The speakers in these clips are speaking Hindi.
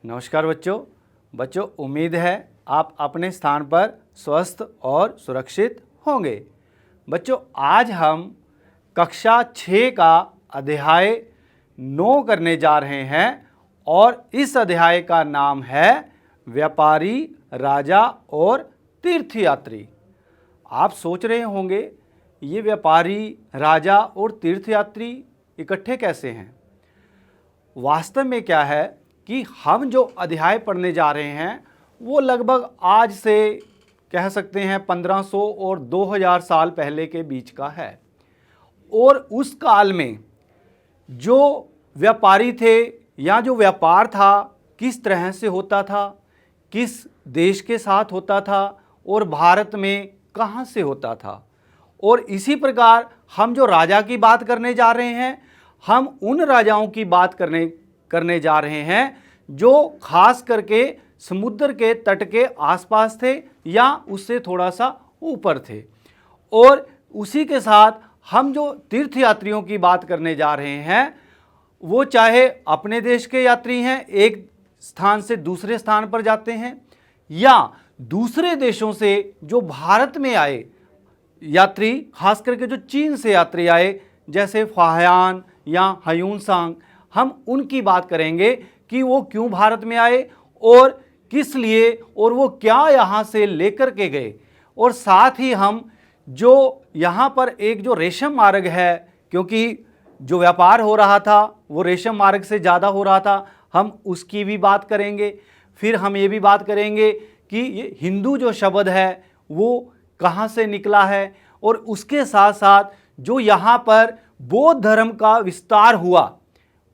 नमस्कार बच्चों उम्मीद है आप अपने स्थान पर स्वस्थ और सुरक्षित होंगे। बच्चों आज हम कक्षा 6 का अध्याय 9 करने जा रहे हैं और इस अध्याय का नाम है व्यापारी, राजा और तीर्थयात्री। आप सोच रहे होंगे ये व्यापारी, राजा और तीर्थयात्री इकट्ठे कैसे हैं। वास्तव में क्या है कि हम जो अध्याय पढ़ने जा रहे हैं वो लगभग आज से कह सकते हैं 1500 और 2000 साल पहले के बीच का है। और उस काल में जो व्यापारी थे या जो व्यापार था किस तरह से होता था, किस देश के साथ होता था और भारत में कहाँ से होता था। और इसी प्रकार हम जो राजा की बात करने जा रहे हैं, हम उन राजाओं की बात करने जा रहे हैं जो खास करके समुद्र के तट के आसपास थे या उससे थोड़ा सा ऊपर थे। और उसी के साथ हम जो तीर्थयात्रियों की बात करने जा रहे हैं वो चाहे अपने देश के यात्री हैं, एक स्थान से दूसरे स्थान पर जाते हैं, या दूसरे देशों से जो भारत में आए यात्री, खास करके जो चीन से यात्री आए जैसे फाहियान या ह्यूनसांग, हम उनकी बात करेंगे कि वो क्यों भारत में आए और किस लिए और वो क्या यहाँ से लेकर के गए। और साथ ही हम जो यहाँ पर एक जो रेशम मार्ग है, क्योंकि जो व्यापार हो रहा था वो रेशम मार्ग से ज़्यादा हो रहा था, हम उसकी भी बात करेंगे। फिर हम ये भी बात करेंगे कि ये हिंदू जो शब्द है वो कहाँ से निकला है। और उसके साथ साथ जो यहाँ पर बौद्ध धर्म का विस्तार हुआ,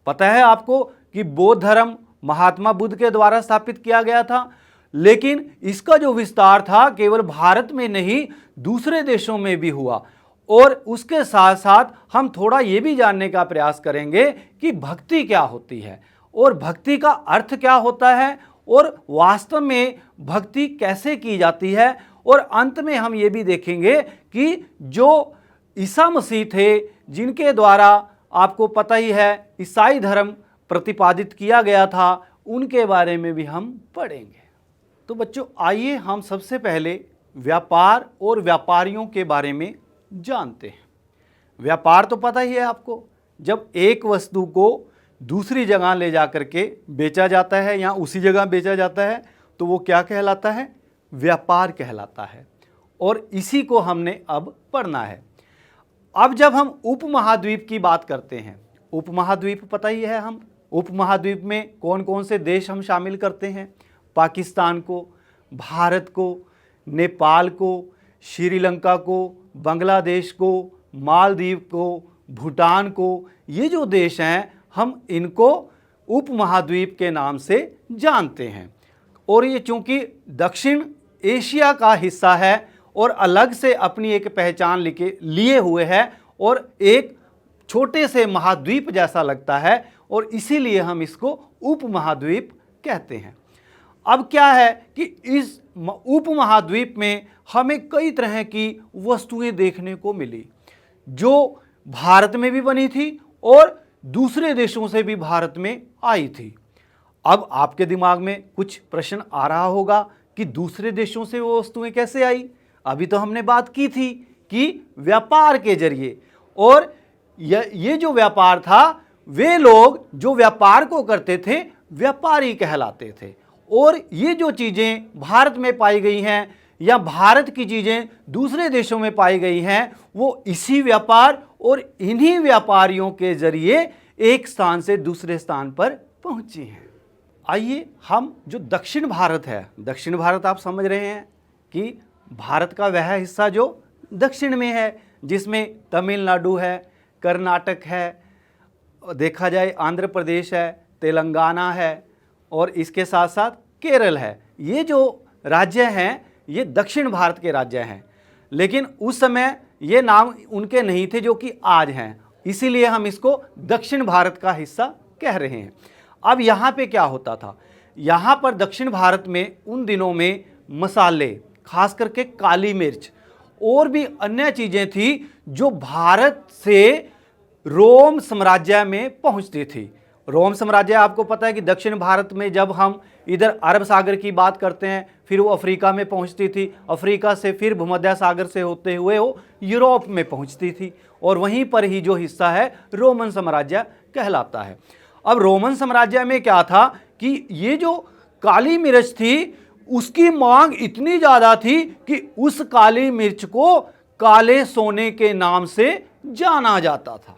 पता है आपको कि बौद्ध धर्म महात्मा बुद्ध के द्वारा स्थापित किया गया था, लेकिन इसका जो विस्तार था केवल भारत में नहीं दूसरे देशों में भी हुआ। और उसके साथ साथ हम थोड़ा ये भी जानने का प्रयास करेंगे कि भक्ति क्या होती है और भक्ति का अर्थ क्या होता है और वास्तव में भक्ति कैसे की जाती है। और अंत में हम ये भी देखेंगे कि जो ईसा मसीह थे जिनके द्वारा आपको पता ही है ईसाई धर्म प्रतिपादित किया गया था, उनके बारे में भी हम पढ़ेंगे। तो बच्चों आइए हम सबसे पहले व्यापार और व्यापारियों के बारे में जानते हैं। व्यापार तो पता ही है आपको, जब एक वस्तु को दूसरी जगह ले जा करके बेचा जाता है या उसी जगह बेचा जाता है तो वो क्या कहलाता है, व्यापार कहलाता है। और इसी को हमने अब पढ़ना है। अब जब हम उपमहाद्वीप की बात करते हैं, उपमहाद्वीप पता ही है, हम उपमहाद्वीप में कौन कौन से देश हम शामिल करते हैं, पाकिस्तान को, भारत को, नेपाल को, श्रीलंका को, बांग्लादेश को, मालदीव को, भूटान को, ये जो देश हैं हम इनको उपमहाद्वीप के नाम से जानते हैं। और ये चूंकि दक्षिण एशिया का हिस्सा है और अलग से अपनी एक पहचान लिए हुए है और एक छोटे से महाद्वीप जैसा लगता है और इसीलिए हम इसको उपमहाद्वीप कहते हैं। अब क्या है कि इस उपमहाद्वीप में हमें कई तरह की वस्तुएं देखने को मिली जो भारत में भी बनी थी और दूसरे देशों से भी भारत में आई थी। अब आपके दिमाग में कुछ प्रश्न आ रहा होगा कि दूसरे देशों से वो वस्तुएं कैसे आई। अभी तो हमने बात की थी कि व्यापार के जरिए, और ये जो व्यापार था वे लोग जो व्यापार को करते थे व्यापारी कहलाते थे। और ये जो चीज़ें भारत में पाई गई हैं या भारत की चीज़ें दूसरे देशों में पाई गई हैं वो इसी व्यापार और इन्हीं व्यापारियों के जरिए एक स्थान से दूसरे स्थान पर पहुंची हैं। आइए हम जो दक्षिण भारत है, दक्षिण भारत आप समझ रहे हैं कि भारत का वह हिस्सा जो दक्षिण में है जिसमें तमिलनाडु है, कर्नाटक है, देखा जाए आंध्र प्रदेश है, तेलंगाना है और इसके साथ साथ केरल है। ये जो राज्य हैं ये दक्षिण भारत के राज्य हैं, लेकिन उस समय ये नाम उनके नहीं थे जो कि आज हैं, इसीलिए हम इसको दक्षिण भारत का हिस्सा कह रहे हैं। अब यहाँ पे क्या होता था, यहाँ पर दक्षिण भारत में उन दिनों में मसाले, खास करके काली मिर्च और भी अन्य चीज़ें थी जो भारत से रोम साम्राज्य में पहुँचती थी। रोम साम्राज्य आपको पता है कि दक्षिण भारत में जब हम इधर अरब सागर की बात करते हैं, फिर वो अफ्रीका में पहुंचती थी, अफ्रीका से फिर भूमध्य सागर से होते हुए वो यूरोप में पहुंचती थी, और वहीं पर ही जो हिस्सा है रोमन साम्राज्य कहलाता है। अब रोमन साम्राज्य में क्या था कि ये जो काली मिर्च थी उसकी मांग इतनी ज़्यादा थी कि उस काली मिर्च को काले सोने के नाम से जाना जाता था।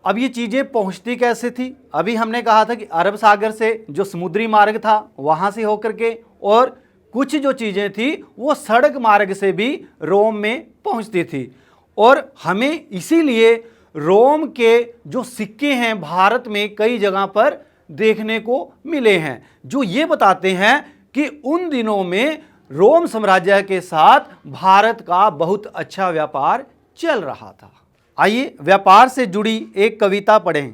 अब ये चीज़ें पहुंचती कैसे थी? अभी हमने कहा था कि अरब सागर से जो समुद्री मार्ग था वहाँ से होकर के, और कुछ जो चीज़ें थी वो सड़क मार्ग से भी रोम में पहुंचती थी। और हमें इसीलिए रोम के जो सिक्के हैं भारत में कई जगह पर देखने को मिले हैं, जो ये बताते हैं कि उन दिनों में रोम साम्राज्य के साथ भारत का बहुत अच्छा व्यापार चल रहा था। आइए व्यापार से जुड़ी एक कविता पढ़ें।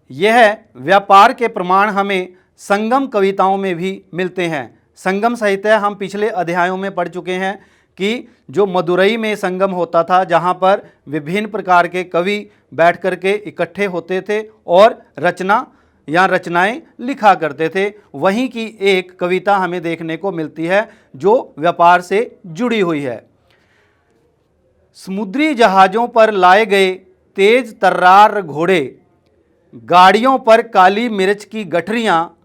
यह व्यापार के प्रमाण हमें संगम कविताओं में भी मिलते हैं। संगम साहित्य हम पिछले अध्यायों में पढ़ चुके हैं कि जो मदुरई में संगम होता था, जहाँ पर विभिन्न प्रकार के कवि बैठ कर के इकट्ठे होते थे और रचना या रचनाएं लिखा करते थे, वहीं की एक कविता हमें देखने को मिलती है जो व्यापार से जुड़ी हुई है। समुद्री जहाज़ों पर लाए गए तेज तर्रार घोड़े, गाड़ियों पर काली मिर्च की गठरियाँ,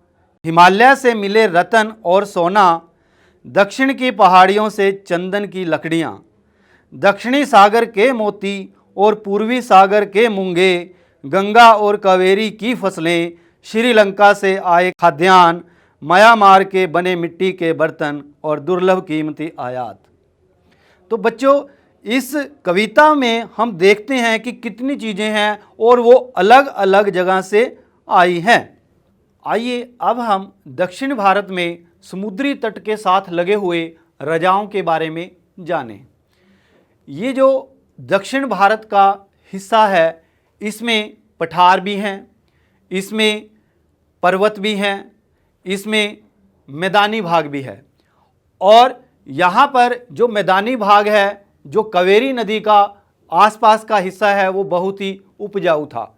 हिमालय से मिले रतन और सोना, दक्षिण की पहाड़ियों से चंदन की लकड़ियाँ, दक्षिणी सागर के मोती और पूर्वी सागर के मूंगे, गंगा और कावेरी की फसलें, श्रीलंका से आए खाद्यान्न, म्यांमार के बने मिट्टी के बर्तन और दुर्लभ कीमती आयात। तो बच्चों, इस कविता में हम देखते हैं कि कितनी चीज़ें हैं और वो अलग अलग जगह से आई हैं। आइए अब हम दक्षिण भारत में समुद्री तट के साथ लगे हुए राजाओं के बारे में जानें। ये जो दक्षिण भारत का हिस्सा है, इसमें पठार भी हैं, इसमें पर्वत भी हैं, इसमें मैदानी भाग भी है। और यहाँ पर जो मैदानी भाग है, जो कावेरी नदी का आसपास का हिस्सा है, वो बहुत ही उपजाऊ था,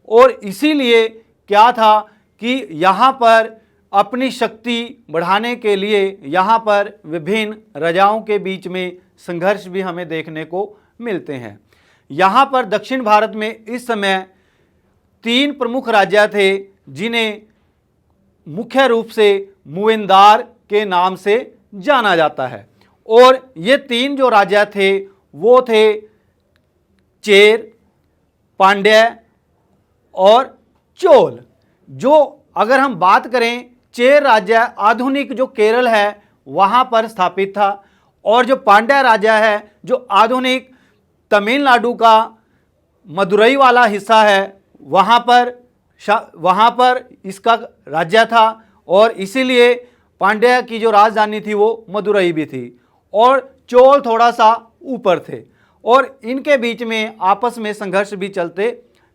और इसीलिए क्या था कि यहाँ पर अपनी शक्ति बढ़ाने के लिए यहाँ पर विभिन्न राजाओं के बीच में संघर्ष भी हमें देखने को मिलते हैं। यहाँ पर दक्षिण भारत में इस समय 3 प्रमुख राजा थे, जिन्हें मुख्य रूप से मूवेंदार के नाम से जाना जाता है। और ये 3 जो राजा थे वो थे चेर, पांड्य और चोल। जो अगर हम बात करें, चेर राज्य आधुनिक जो केरल है वहाँ पर स्थापित था, और जो पांड्या राजा है जो आधुनिक तमिलनाडु का मदुरई वाला हिस्सा है वहाँ पर इसका राज्य था, और इसीलिए पांड्या की जो राजधानी थी वो मदुरई भी थी, और चोल थोड़ा सा ऊपर थे, और इनके बीच में आपस में संघर्ष भी चलते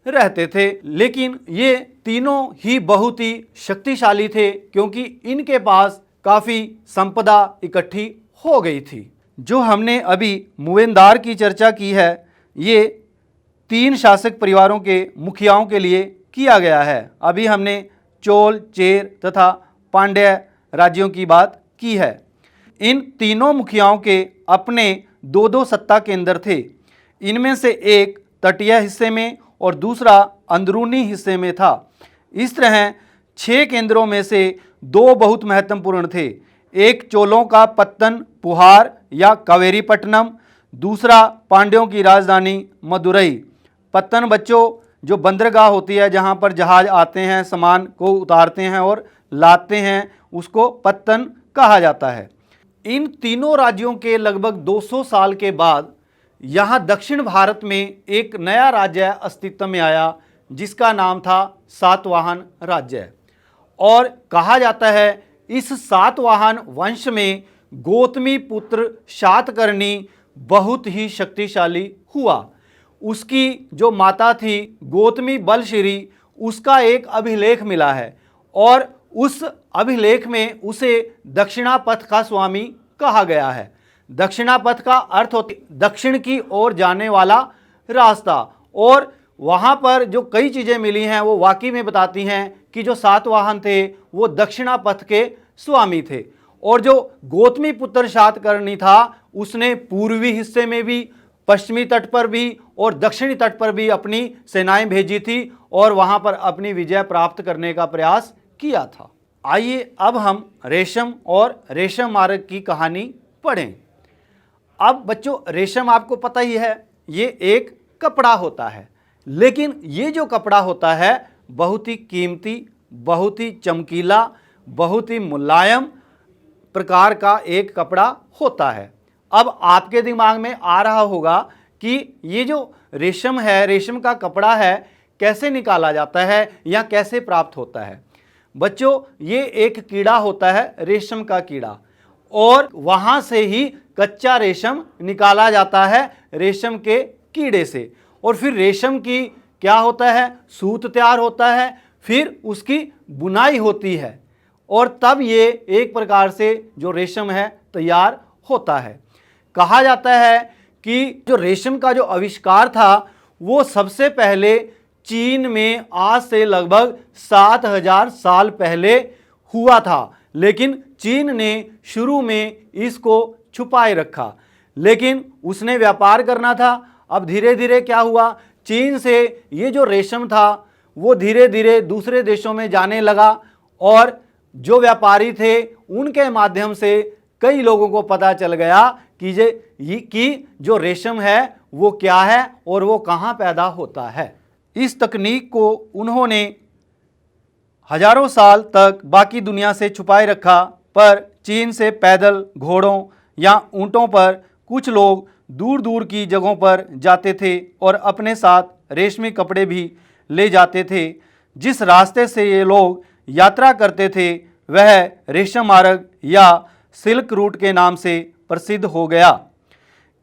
रहते थे। लेकिन ये तीनों ही बहुत ही शक्तिशाली थे, क्योंकि इनके पास काफ़ी संपदा इकट्ठी हो गई थी। जो हमने अभी मूवेंदार की चर्चा की है, ये 3 शासक परिवारों के मुखियाओं के लिए किया गया है। अभी हमने चोल, चेर तथा पांड्य राज्यों की बात की है। इन तीनों मुखियाओं के अपने 2-2 सत्ता केंद्र थे। इनमें से एक तटीय हिस्से में और दूसरा अंदरूनी हिस्से में था। इस तरह 6 केंद्रों में से 2 बहुत महत्वपूर्ण थे। एक चोलों का पत्तन पुहार या कावेरीपट्टनम, दूसरा पांड्यों की राजधानी मदुरई। पत्तन बच्चों जो बंदरगाह होती है, जहाँ पर जहाज आते हैं, सामान को उतारते हैं और लाते हैं, उसको पत्तन कहा जाता है। इन तीनों राज्यों के लगभग 200 साल के बाद यहाँ दक्षिण भारत में एक नया राज्य अस्तित्व में आया, जिसका नाम था सातवाहन राज्य। और कहा जाता है इस सातवाहन वंश में गौतमी पुत्र शातकर्णी बहुत ही शक्तिशाली हुआ। उसकी जो माता थी गौतमी बलश्री, उसका एक अभिलेख मिला है, और उस अभिलेख में उसे दक्षिणापथ का स्वामी कहा गया है। दक्षिणापथ का अर्थ होता है दक्षिण की ओर जाने वाला रास्ता, और वहाँ पर जो कई चीज़ें मिली हैं वो वाकई में बताती हैं कि जो सातवाहन थे वो दक्षिणा पथ के स्वामी थे, और जो गौतमी पुत्र शातकर्णी था उसने पूर्वी हिस्से में भी, पश्चिमी तट पर भी और दक्षिणी तट पर भी अपनी सेनाएं भेजी थी और वहाँ पर अपनी विजय प्राप्त करने का प्रयास किया था। आइए अब हम रेशम और रेशम मार्ग की कहानी पढ़ें। अब बच्चों, रेशम आपको पता ही है, ये एक कपड़ा होता है, लेकिन ये जो कपड़ा होता है बहुत ही कीमती, बहुत ही चमकीला, बहुत ही मुलायम प्रकार का एक कपड़ा होता है। अब आपके दिमाग में आ रहा होगा कि ये जो रेशम है, रेशम का कपड़ा है, कैसे निकाला जाता है या कैसे प्राप्त होता है। बच्चों, ये एक कीड़ा होता है, रेशम का कीड़ा, और वहाँ से ही कच्चा रेशम निकाला जाता है रेशम के कीड़े से, और फिर रेशम की क्या होता है, सूत तैयार होता है, फिर उसकी बुनाई होती है, और तब ये एक प्रकार से जो रेशम है तैयार होता है। कहा जाता है कि जो रेशम का जो आविष्कार था वो सबसे पहले चीन में आज से लगभग 7000 साल पहले हुआ था, लेकिन चीन ने शुरू में इसको छुपाए रखा, लेकिन उसने व्यापार करना था। अब धीरे धीरे क्या हुआ, चीन से ये जो रेशम था वो धीरे धीरे दूसरे देशों में जाने लगा, और जो व्यापारी थे उनके माध्यम से कई लोगों को पता चल गया कि जो रेशम है वो क्या है और वो कहाँ पैदा होता है। इस तकनीक को उन्होंने हजारों साल तक बाकी दुनिया से छुपाए रखा, पर चीन से पैदल, घोड़ों या ऊँटों पर कुछ लोग दूर दूर की जगहों पर जाते थे और अपने साथ रेशमी कपड़े भी ले जाते थे। जिस रास्ते से ये लोग यात्रा करते थे वह रेशम मार्ग या सिल्क रूट के नाम से प्रसिद्ध हो गया।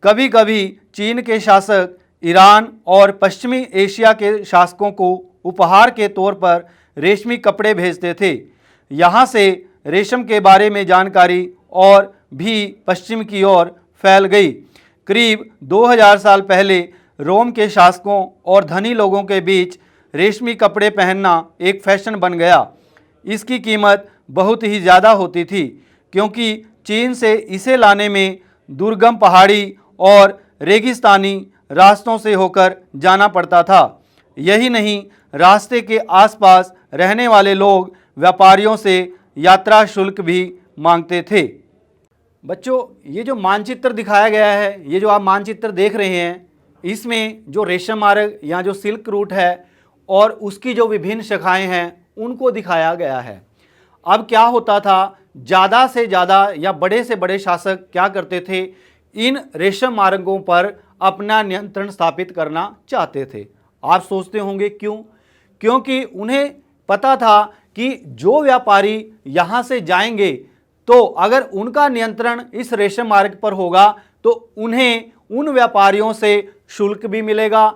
कभी कभी चीन के शासक ईरान और पश्चिमी एशिया के शासकों को उपहार के तौर पर रेशमी कपड़े भेजते थे। यहाँ से रेशम के बारे में जानकारी और भी पश्चिम की ओर फैल गई। करीब 2000 साल पहले रोम के शासकों और धनी लोगों के बीच रेशमी कपड़े पहनना एक फैशन बन गया। इसकी कीमत बहुत ही ज़्यादा होती थी, क्योंकि चीन से इसे लाने में दुर्गम पहाड़ी और रेगिस्तानी रास्तों से होकर जाना पड़ता था। यही नहीं, रास्ते के आसपास रहने वाले लोग व्यापारियों से यात्रा शुल्क भी मांगते थे। बच्चों, ये जो मानचित्र दिखाया गया है, ये जो आप मानचित्र देख रहे हैं, इसमें जो रेशम मार्ग या जो सिल्क रूट है और उसकी जो विभिन्न शाखाएं हैं उनको दिखाया गया है। अब क्या होता था, ज़्यादा से ज़्यादा या बड़े से बड़े शासक क्या करते थे, इन रेशम मार्गों पर अपना नियंत्रण स्थापित करना चाहते थे। आप सोचते होंगे क्यों? क्योंकि उन्हें पता था कि जो व्यापारी यहाँ से जाएंगे तो अगर उनका नियंत्रण इस रेशम मार्ग पर होगा तो उन्हें उन व्यापारियों से शुल्क भी मिलेगा,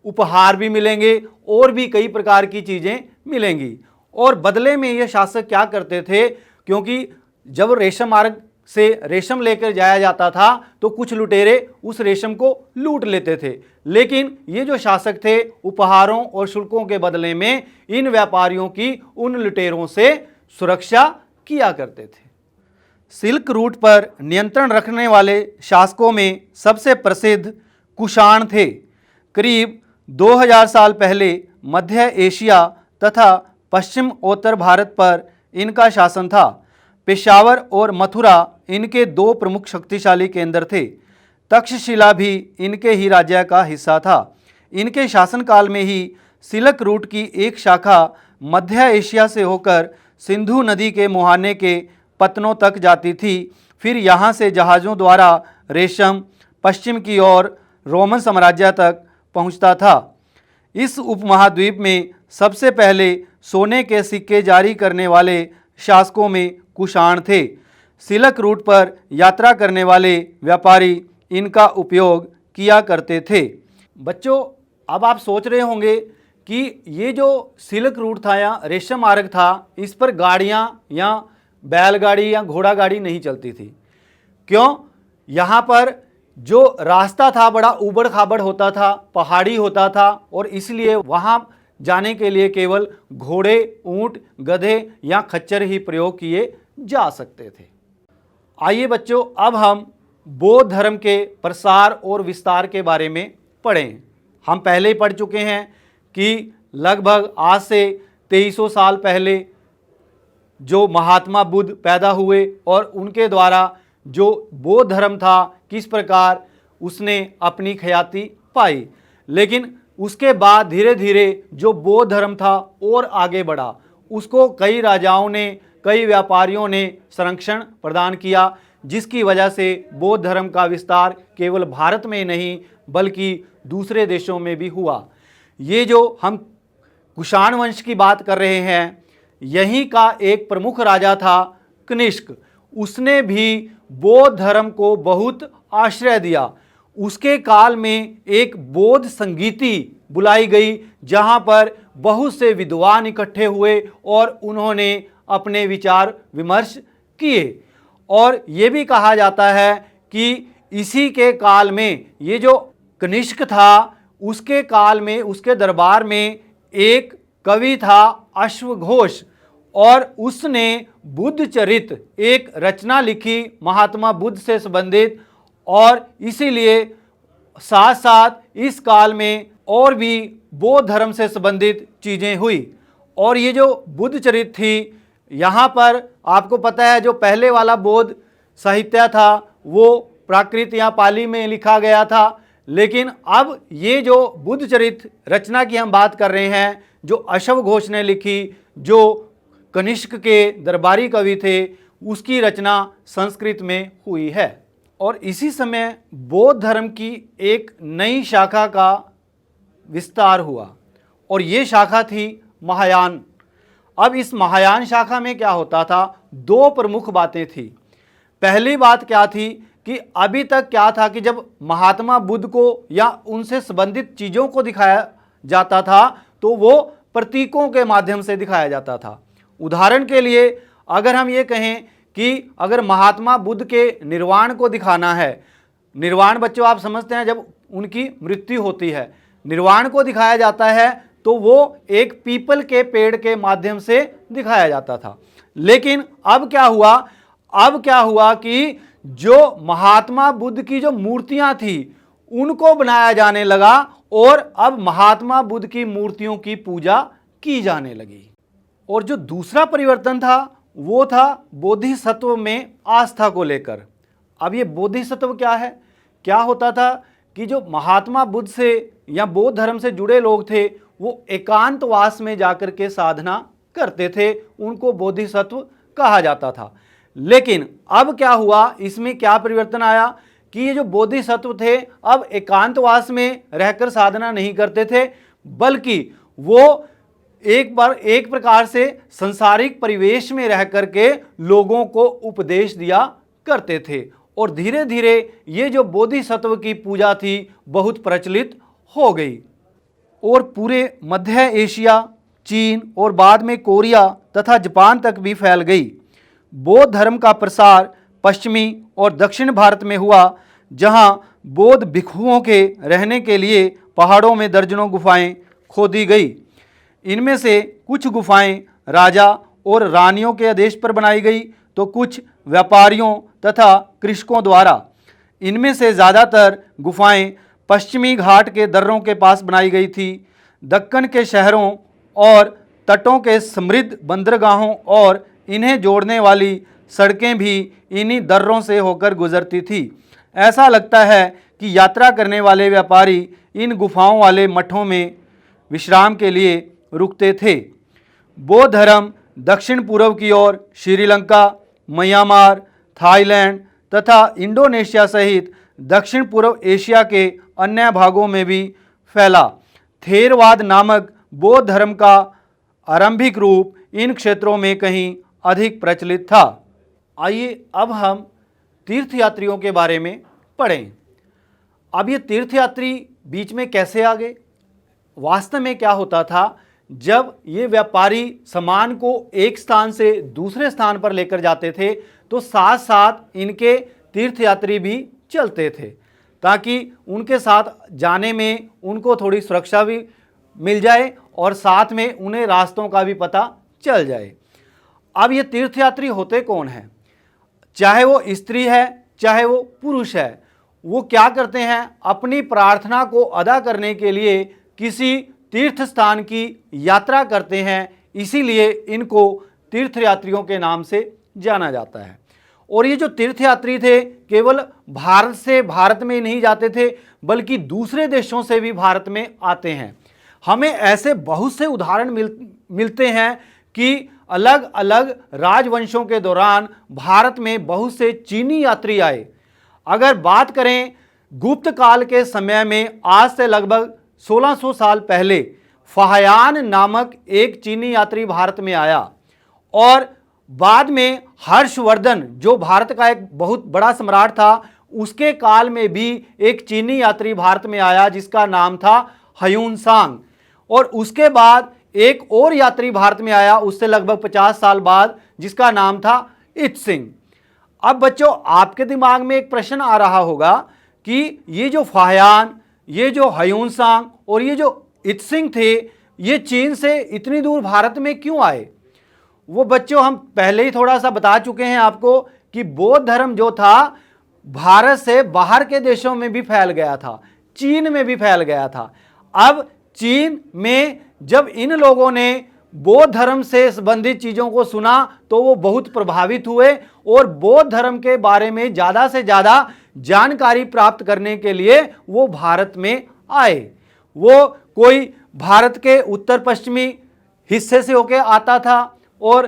उपहार भी मिलेंगे और भी कई प्रकार की चीज़ें मिलेंगी। और बदले में ये शासक क्या करते थे, क्योंकि जब रेशम मार्ग से रेशम लेकर जाया जाता था तो कुछ लुटेरे उस रेशम को लूट लेते थे, लेकिन ये जो शासक थे उपहारों और शुल्कों के बदले में इन व्यापारियों की उन लुटेरों से सुरक्षा किया करते थे। सिल्क रूट पर नियंत्रण रखने वाले शासकों में सबसे प्रसिद्ध कुषाण थे। करीब 2000 साल पहले मध्य एशिया तथा पश्चिम उत्तर भारत पर इनका शासन था। पेशावर और मथुरा इनके दो प्रमुख शक्तिशाली केंद्र थे। तक्षशिला भी इनके ही राज्य का हिस्सा था। इनके शासनकाल में ही सिल्क रूट की एक शाखा मध्य एशिया से होकर सिंधु नदी के मुहाने के पत्तनों तक जाती थी। फिर यहाँ से जहाज़ों द्वारा रेशम पश्चिम की ओर रोमन साम्राज्य तक पहुँचता था। इस उपमहाद्वीप में सबसे पहले सोने के सिक्के जारी करने वाले शासकों में कुषाण थे। सिल्क रूट पर यात्रा करने वाले व्यापारी इनका उपयोग किया करते थे। बच्चों, अब आप सोच रहे होंगे कि ये जो सिल्क रूट था या रेशम मार्ग था, इस पर गाड़ियाँ या बैलगाड़ी या घोड़ा गाड़ी नहीं चलती थी। क्यों? यहाँ पर जो रास्ता था बड़ा ऊबड़ खाबड़ होता था, पहाड़ी होता था, और इसलिए वहाँ जाने के लिए केवल घोड़े, ऊंट, गधे या खच्चर ही प्रयोग किए जा सकते थे। आइए बच्चों, अब हम बौद्ध धर्म के प्रसार और विस्तार के बारे में पढ़ें। हम पहले ही पढ़ चुके हैं कि लगभग आज से 2300 साल पहले जो महात्मा बुद्ध पैदा हुए और उनके द्वारा जो बौद्ध धर्म था किस प्रकार उसने अपनी ख्याति पाई। लेकिन उसके बाद धीरे धीरे जो बौद्ध धर्म था और आगे बढ़ा, उसको कई राजाओं ने, कई व्यापारियों ने संरक्षण प्रदान किया, जिसकी वजह से बौद्ध धर्म का विस्तार केवल भारत में नहीं बल्कि दूसरे देशों में भी हुआ। ये जो हम कुषाण वंश की बात कर रहे हैं, यहीं का एक प्रमुख राजा था कनिष्क। उसने भी बौद्ध धर्म को बहुत आश्रय दिया। उसके काल में एक बौद्ध संगीति बुलाई गई, जहां पर बहुत से विद्वान इकट्ठे हुए और उन्होंने अपने विचार विमर्श किए। और ये भी कहा जाता है कि इसी के काल में ये जो कनिष्क था, उसके काल में, उसके दरबार में एक कवि था अश्वघोष, और उसने बुद्ध चरित एक रचना लिखी महात्मा बुद्ध से संबंधित। और इसीलिए साथ साथ इस काल में और भी बौद्ध धर्म से संबंधित चीज़ें हुई। और ये जो बुद्ध चरित थी, यहाँ पर आपको पता है जो पहले वाला बौद्ध साहित्य था वो प्राकृत या पाली में लिखा गया था, लेकिन अब ये जो बुद्ध चरित रचना की हम बात कर रहे हैं, जो अश्वघोष ने लिखी, जो कनिष्क के दरबारी कवि थे, उसकी रचना संस्कृत में हुई है। और इसी समय बौद्ध धर्म की एक नई शाखा का विस्तार हुआ, और ये शाखा थी महायान। अब इस महायान शाखा में क्या होता था, दो प्रमुख बातें थी। पहली बात क्या थी कि अभी तक क्या था कि जब महात्मा बुद्ध को या उनसे संबंधित चीज़ों को दिखाया जाता था तो वो प्रतीकों के माध्यम से दिखाया जाता था। उदाहरण के लिए अगर हम ये कहें कि अगर महात्मा बुद्ध के निर्वाण को दिखाना है, निर्वाण बच्चों आप समझते हैं जब उनकी मृत्यु होती है, निर्वाण को दिखाया जाता है तो वो एक पीपल के पेड़ के माध्यम से दिखाया जाता था। लेकिन अब क्या हुआ कि जो महात्मा बुद्ध की जो मूर्तियां थी उनको बनाया जाने लगा, और अब महात्मा बुद्ध की मूर्तियों की पूजा की जाने लगी। और जो दूसरा परिवर्तन था वो था बोधिसत्व में आस्था को लेकर। अब ये बोधिसत्व क्या है, क्या होता था कि जो महात्मा बुद्ध से या बौद्ध धर्म से जुड़े लोग थे वो एकांतवास में जाकर के साधना करते थे, उनको बोधिसत्व कहा जाता था। लेकिन अब क्या हुआ, इसमें क्या परिवर्तन आया कि ये जो बोधिसत्व थे अब एकांतवास में रहकर साधना नहीं करते थे, बल्कि वो एक प्रकार से संसारिक परिवेश में रह करके लोगों को उपदेश दिया करते थे। और धीरे धीरे ये जो बोधिसत्व की पूजा थी बहुत प्रचलित हो गई और पूरे मध्य एशिया, चीन और बाद में कोरिया तथा जापान तक भी फैल गई। बौद्ध धर्म का प्रसार पश्चिमी और दक्षिण भारत में हुआ, जहां बौद्ध भिक्षुओं के रहने के लिए पहाड़ों में दर्जनों गुफाएं खोदी गई। इनमें से कुछ गुफाएं राजा और रानियों के आदेश पर बनाई गई तो कुछ व्यापारियों तथा कृषकों द्वारा। इनमें से ज़्यादातर गुफाएं पश्चिमी घाट के दर्रों के पास बनाई गई थी। दक्कन के शहरों और तटों के समृद्ध बंदरगाहों और इन्हें जोड़ने वाली सड़कें भी इन्हीं दर्रों से होकर गुजरती थी। ऐसा लगता है कि यात्रा करने वाले व्यापारी इन गुफाओं वाले मठों में विश्राम के लिए रुकते थे। बौद्ध धर्म दक्षिण पूर्व की ओर श्रीलंका, म्यांमार, थाईलैंड तथा इंडोनेशिया सहित दक्षिण पूर्व एशिया के अन्य भागों में भी फैला। थेरवाद नामक बौद्ध धर्म का आरंभिक रूप इन क्षेत्रों में कहीं अधिक प्रचलित था। आइए अब हम तीर्थयात्रियों के बारे में पढ़ें। अब ये तीर्थयात्री बीच में कैसे आ गए? वास्तव में क्या होता था, जब ये व्यापारी सामान को एक स्थान से दूसरे स्थान पर लेकर जाते थे तो साथ साथ इनके तीर्थयात्री भी चलते थे। ताकि उनके साथ जाने में उनको थोड़ी सुरक्षा भी मिल जाए और साथ में उन्हें रास्तों का भी पता चल जाए। अब ये तीर्थयात्री होते कौन हैं? चाहे वो स्त्री है चाहे वो पुरुष है, वो क्या करते हैं? अपनी प्रार्थना को अदा करने के लिए किसी तीर्थ स्थान की यात्रा करते हैं, इसीलिए इनको तीर्थयात्रियों के नाम से जाना जाता है। और ये जो तीर्थयात्री थे केवल भारत से भारत में नहीं जाते थे, बल्कि दूसरे देशों से भी भारत में आते हैं। हमें ऐसे बहुत से उदाहरण मिलते हैं कि अलग अलग राजवंशों के दौरान भारत में बहुत से चीनी यात्री आए। अगर बात करें गुप्त काल के समय में, आज से लगभग 1600 साल पहले फाहियान नामक एक चीनी यात्री भारत में आया और बाद में हर्षवर्धन जो भारत का एक बहुत बड़ा सम्राट था, उसके काल में भी एक चीनी यात्री भारत में आया जिसका नाम था ह्यून-सांग। और उसके बाद एक और यात्री भारत में आया उससे लगभग 50 साल बाद, जिसका नाम था इत-सिंह। अब बच्चों, आपके दिमाग में एक प्रश्न आ रहा होगा कि ये जो फाहियान, ये जो ह्यून-सांग और ये जो इत-सिंह थे, ये चीन से इतनी दूर भारत में क्यों आए? वो बच्चों, हम पहले ही थोड़ा सा बता चुके हैं आपको कि बौद्ध धर्म जो था भारत से बाहर के देशों में भी फैल गया था, चीन में भी फैल गया था। अब चीन में जब इन लोगों ने बौद्ध धर्म से संबंधित चीज़ों को सुना तो वो बहुत प्रभावित हुए और बौद्ध धर्म के बारे में ज़्यादा से ज़्यादा जानकारी प्राप्त करने के लिए वो भारत में आए। वो कोई भारत के उत्तर पश्चिमी हिस्से से होकर आता था और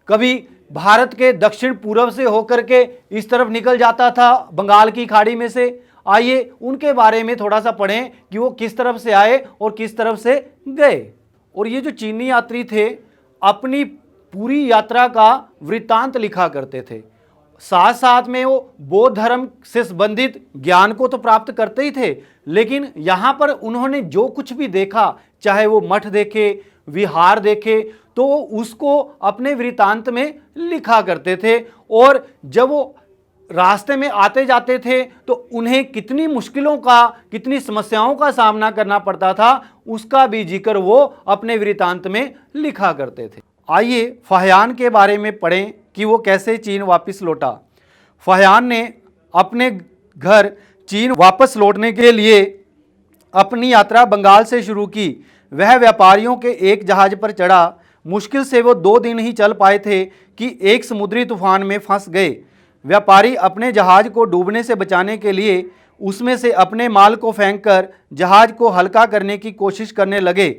कभी भारत के दक्षिण पूर्व से होकर के इस तरफ निकल जाता था बंगाल की खाड़ी में से। आइए उनके बारे में थोड़ा सा पढ़ें कि वो किस तरफ से आए और किस तरफ से गए। और ये जो चीनी यात्री थे अपनी पूरी यात्रा का वृत्तांत लिखा करते थे, साथ साथ में वो बौद्ध धर्म से संबंधित ज्ञान को तो प्राप्त करते ही थे, लेकिन यहाँ पर उन्होंने जो कुछ भी देखा, चाहे वो मठ देखे, विहार देखे, तो उसको अपने वृत्तांत में लिखा करते थे। और जब वो रास्ते में आते जाते थे तो उन्हें कितनी मुश्किलों का, कितनी समस्याओं का सामना करना पड़ता था, उसका भी जिक्र वो अपने वृत्तांत में लिखा करते थे। आइए फाहियान के बारे में पढ़ें कि वो कैसे चीन वापस लौटा। फाहियान ने अपने घर चीन वापस लौटने के लिए अपनी यात्रा बंगाल से शुरू की। वह व्यापारियों के एक जहाज पर चढ़ा। मुश्किल से वो 2 दिन ही चल पाए थे कि एक समुद्री तूफान में फंस गए। व्यापारी अपने जहाज को डूबने से बचाने के लिए उसमें से अपने माल को फेंककर जहाज को हल्का करने की कोशिश करने लगे।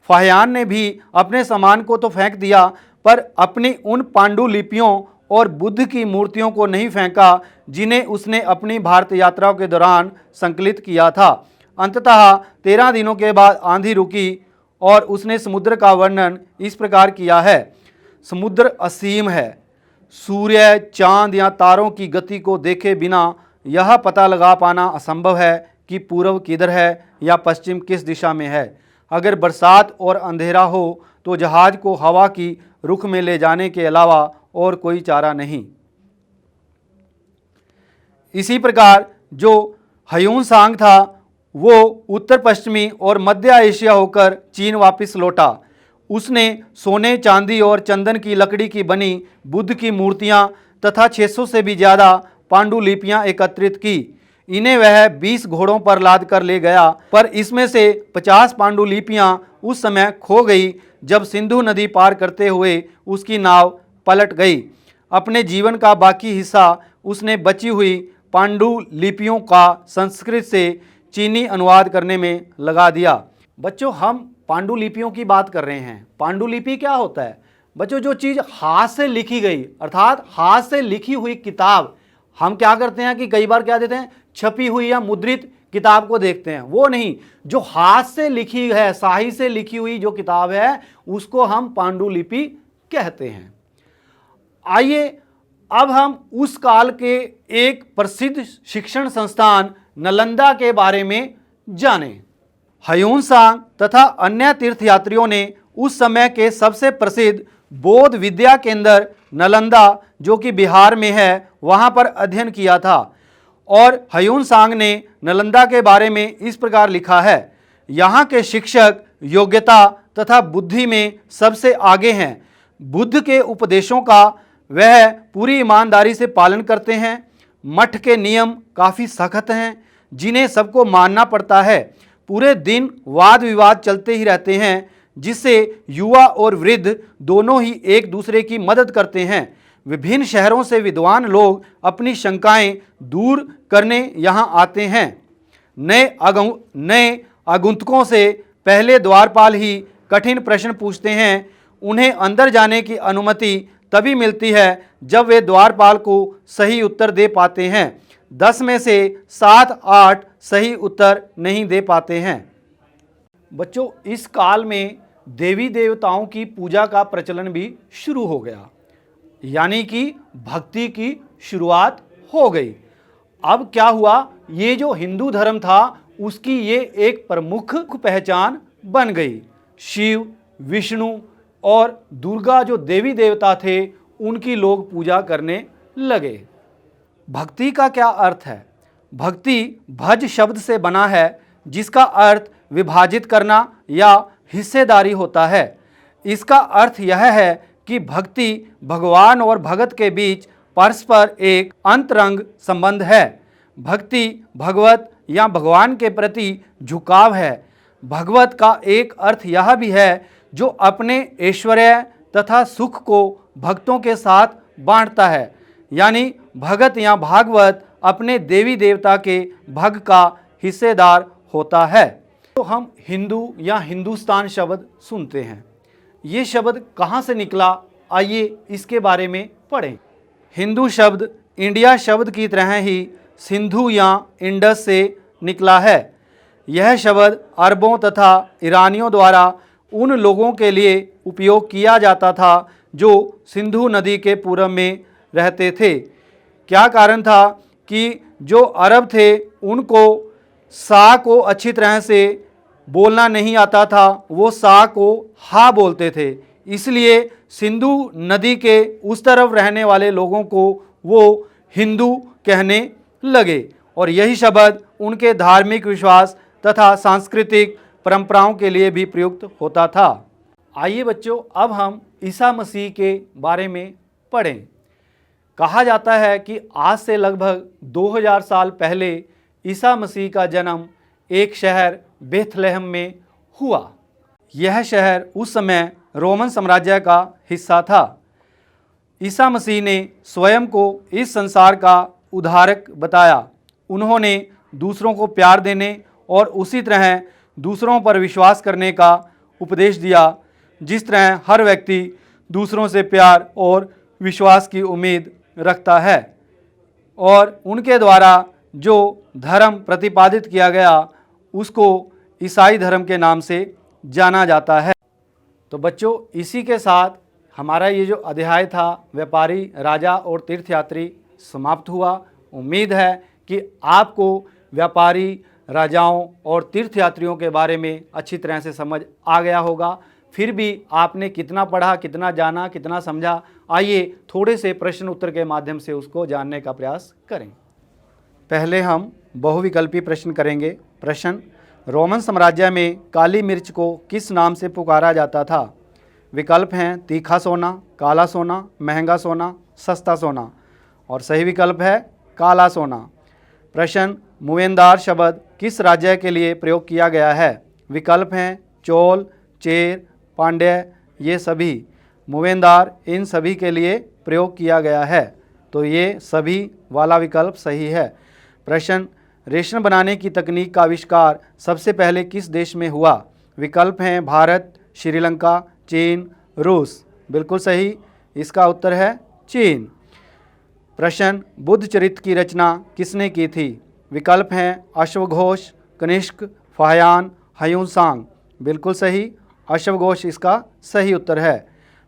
फाहियान ने भी अपने सामान को तो फेंक दिया, पर अपनी उन पांडुलिपियों और बुद्ध की मूर्तियों को नहीं फेंका जिन्हें उसने अपनी भारत यात्राओं के दौरान संकलित किया था। अंततः 13 दिनों के बाद आंधी रुकी और उसने समुद्र का वर्णन इस प्रकार किया है। समुद्र असीम है, सूर्य, चांद या तारों की गति को देखे बिना यह पता लगा पाना असंभव है कि पूर्व किधर है या पश्चिम किस दिशा में है। अगर बरसात और अंधेरा हो तो जहाज को हवा की रुख में ले जाने के अलावा और कोई चारा नहीं। इसी प्रकार जो ह्यून-सांग था वो उत्तर पश्चिमी और मध्य एशिया होकर चीन वापस लौटा। उसने सोने, चांदी और चंदन की लकड़ी की बनी बुद्ध की मूर्तियां तथा 600 से भी ज़्यादा पांडुलिपियां एकत्रित की। इन्हें वह 20 घोड़ों पर लाद कर ले गया, पर इसमें से 50 पांडुलिपियां उस समय खो गई जब सिंधु नदी पार करते हुए उसकी नाव पलट गई। अपने जीवन का बाकी हिस्सा उसने बची हुई पांडुलिपियों का संस्कृत से चीनी अनुवाद करने में लगा दिया। बच्चों, हम पांडुलिपियों की बात कर रहे हैं। पांडुलिपि क्या होता है? बच्चों, जो चीज़ हाथ से लिखी गई, अर्थात हाथ से लिखी हुई किताब। हम क्या करते हैं कि कई बार क्या देते हैं, छपी हुई या मुद्रित किताब को देखते हैं, वो नहीं, जो हाथ से लिखी है, स्याही से लिखी हुई जो किताब है उसको हम पांडुलिपि कहते हैं। आइए अब हम उस काल के एक प्रसिद्ध शिक्षण संस्थान नालंदा के बारे में जानें। ह्यून-सांग तथा अन्य तीर्थयात्रियों ने उस समय के सबसे प्रसिद्ध बौद्ध विद्या केंद्र नालंदा, जो कि बिहार में है, वहाँ पर अध्ययन किया था और ह्यून सांग ने नालंदा के बारे में इस प्रकार लिखा है, यहाँ के शिक्षक योग्यता तथा बुद्धि में सबसे आगे हैं। बुद्ध के उपदेशों का वह पूरी ईमानदारी से पालन करते हैं। मठ के नियम काफ़ी सख्त हैं जिन्हें सबको मानना पड़ता है। पूरे दिन वाद विवाद चलते ही रहते हैं जिससे युवा और वृद्ध दोनों ही एक दूसरे की मदद करते हैं। विभिन्न शहरों से विद्वान लोग अपनी शंकाएं दूर करने यहाँ आते हैं। नए आगंतुकों से पहले द्वारपाल ही कठिन प्रश्न पूछते हैं। उन्हें अंदर जाने की अनुमति तभी मिलती है जब वे द्वारपाल को सही उत्तर दे पाते हैं। 10 में से 7-8 सही उत्तर नहीं दे पाते हैं। बच्चों, इस काल में देवी देवताओं की पूजा का प्रचलन भी शुरू हो गया, यानी कि भक्ति की शुरुआत हो गई। अब क्या हुआ, ये जो हिंदू धर्म था उसकी ये एक प्रमुख पहचान बन गई। शिव, विष्णु और दुर्गा जो देवी देवता थे उनकी लोग पूजा करने लगे। भक्ति का क्या अर्थ है? भक्ति भज शब्द से बना है जिसका अर्थ विभाजित करना या हिस्सेदारी होता है। इसका अर्थ यह है कि भक्ति भगवान और भगत के बीच परस्पर एक अंतरंग संबंध है। भक्ति भगवत या भगवान के प्रति झुकाव है। भगवत का एक अर्थ यह भी है जो अपने ऐश्वर्य तथा सुख को भक्तों के साथ बांटता है, यानी भगत या भागवत अपने देवी देवता के भग का हिस्सेदार होता है। तो हम हिंदू या हिंदुस्तान शब्द सुनते हैं, ये शब्द कहाँ से निकला, आइए इसके बारे में पढ़ें। हिंदू शब्द इंडिया शब्द की तरह ही सिंधु या इंडस से निकला है। यह शब्द अरबों तथा ईरानियों द्वारा उन लोगों के लिए उपयोग किया जाता था जो सिंधु नदी के पूर्व में रहते थे। क्या कारण था कि जो अरब थे उनको सा को अच्छी तरह से बोलना नहीं आता था, वो सा को हा बोलते थे, इसलिए सिंधु नदी के उस तरफ रहने वाले लोगों को वो हिंदू कहने लगे और यही शब्द उनके धार्मिक विश्वास तथा सांस्कृतिक परंपराओं के लिए भी प्रयुक्त होता था। आइए बच्चों, अब हम ईसा मसीह के बारे में पढ़ें। कहा जाता है कि आज से लगभग 2000 साल पहले ईसा मसीह का जन्म एक शहर बेथलेहम में हुआ। यह शहर उस समय रोमन साम्राज्य का हिस्सा था। ईसा मसीह ने स्वयं को इस संसार का उद्धारक बताया। उन्होंने दूसरों को प्यार देने और उसी तरह दूसरों पर विश्वास करने का उपदेश दिया जिस तरह हर व्यक्ति दूसरों से प्यार और विश्वास की उम्मीद रखता है। और उनके द्वारा जो धर्म प्रतिपादित किया गया उसको ईसाई धर्म के नाम से जाना जाता है। तो बच्चों, इसी के साथ हमारा ये जो अध्याय था व्यापारी, राजा और तीर्थयात्री समाप्त हुआ। उम्मीद है कि आपको व्यापारी, राजाओं और तीर्थयात्रियों के बारे में अच्छी तरह से समझ आ गया होगा। फिर भी आपने कितना पढ़ा, कितना जाना, कितना समझा, आइए थोड़े से प्रश्न उत्तर के माध्यम से उसको जानने का प्रयास करें। पहले हम बहुविकल्पी प्रश्न करेंगे। प्रश्न, रोमन साम्राज्य में काली मिर्च को किस नाम से पुकारा जाता था? विकल्प हैं तीखा सोना, काला सोना, महंगा सोना, सस्ता सोना और सही विकल्प है काला सोना। प्रश्न, मुवेंदार शब्द किस राज्य के लिए प्रयोग किया गया है? विकल्प हैं चोल, चेर, पांड्य, ये सभी। मुवेंदार इन सभी के लिए प्रयोग किया गया है, तो ये सभी वाला विकल्प सही है। प्रश्न, रेशम बनाने की तकनीक का आविष्कार सबसे पहले किस देश में हुआ? विकल्प हैं भारत, श्रीलंका, चीन, रूस। बिल्कुल सही, इसका उत्तर है चीन। प्रश्न, बुद्ध चरित्र की रचना किसने की थी? विकल्प हैं अश्वघोष, कनिष्क, फाह्यान, ह्यून सांग। बिल्कुल सही, अश्वघोष इसका सही उत्तर है।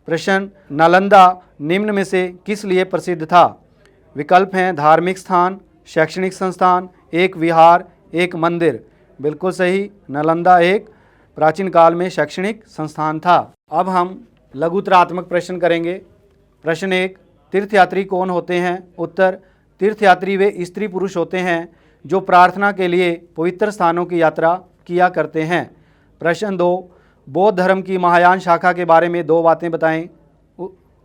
प्रश्न, नालंदा निम्न में से किस लिए प्रसिद्ध था? विकल्प हैं धार्मिक स्थान, शैक्षणिक संस्थान, एक विहार, एक मंदिर। बिल्कुल सही, नालंदा एक प्राचीन काल में शैक्षणिक संस्थान था। अब हम लघुतरात्मक प्रश्न करेंगे। प्रश्न 1, तीर्थयात्री कौन होते हैं? उत्तर, तीर्थयात्री वे स्त्री पुरुष होते हैं जो प्रार्थना के लिए पवित्र स्थानों की यात्रा किया करते हैं। प्रश्न 2, बौद्ध धर्म की महायान शाखा के बारे में 2 बातें बताएं।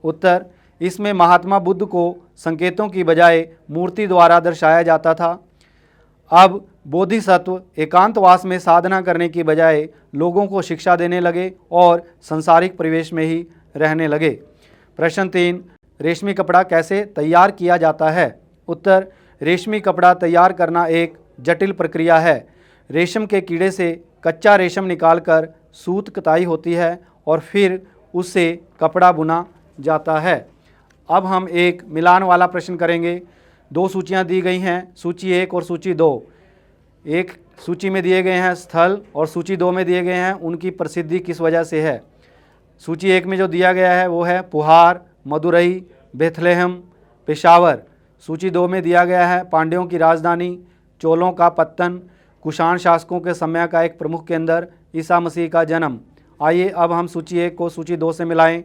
उत्तर, इसमें महात्मा बुद्ध को संकेतों की बजाय मूर्ति द्वारा दर्शाया जाता था। अब बोधिसत्व एकांतवास में साधना करने की बजाय लोगों को शिक्षा देने लगे और संसारिक परिवेश में ही रहने लगे। प्रश्न 3, रेशमी कपड़ा कैसे तैयार किया जाता है? उत्तर, रेशमी कपड़ा तैयार करना एक जटिल प्रक्रिया है। रेशम के कीड़े से कच्चा रेशम निकालकर सूत कताई होती है और फिर उससे कपड़ा बुना जाता है। अब हम एक मिलान वाला प्रश्न करेंगे। 2 सूचियां दी गई हैं, सूची 1 और सूची 2। एक सूची में दिए गए हैं स्थल और सूची 2 में दिए गए हैं उनकी प्रसिद्धि किस वजह से है। सूची 1 में जो दिया गया है वो है पुहार, मदुरई, बेथलेहम, पेशावर। सूची 2 में दिया गया है पांड्यों की राजधानी, चोलों का पत्तन, कुषाण शासकों के समय का एक प्रमुख केंद्र, ईसा मसीह का जन्म। आइए अब हम सूची 1 को सूची 2 से मिलाएं।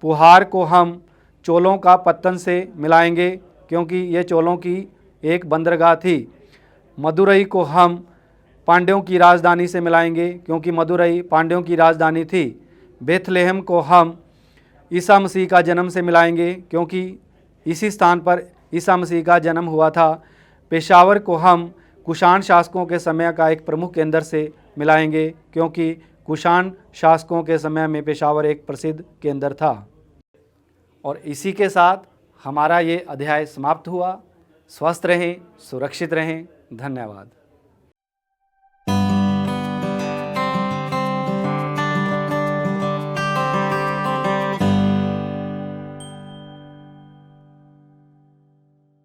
पुहार को हम चोलों का पत्तन से मिलाएंगे क्योंकि ये चोलों की एक बंदरगाह थी। मदुरई को हम पांड्यों की राजधानी से मिलाएंगे क्योंकि मदुरई पांड्यों की राजधानी थी। बेथलेहम को हम ईसा मसीह का जन्म से मिलाएंगे क्योंकि इसी स्थान पर ईसा मसीह का जन्म हुआ था। पेशावर को हम कुषाण शासकों के समय का एक प्रमुख केंद्र से मिलाएंगे क्योंकि कुषाण शासकों के समय में पेशावर एक प्रसिद्ध केंद्र था। और इसी के साथ हमारा ये अध्याय समाप्त हुआ। स्वस्थ रहें, सुरक्षित रहें। धन्यवाद।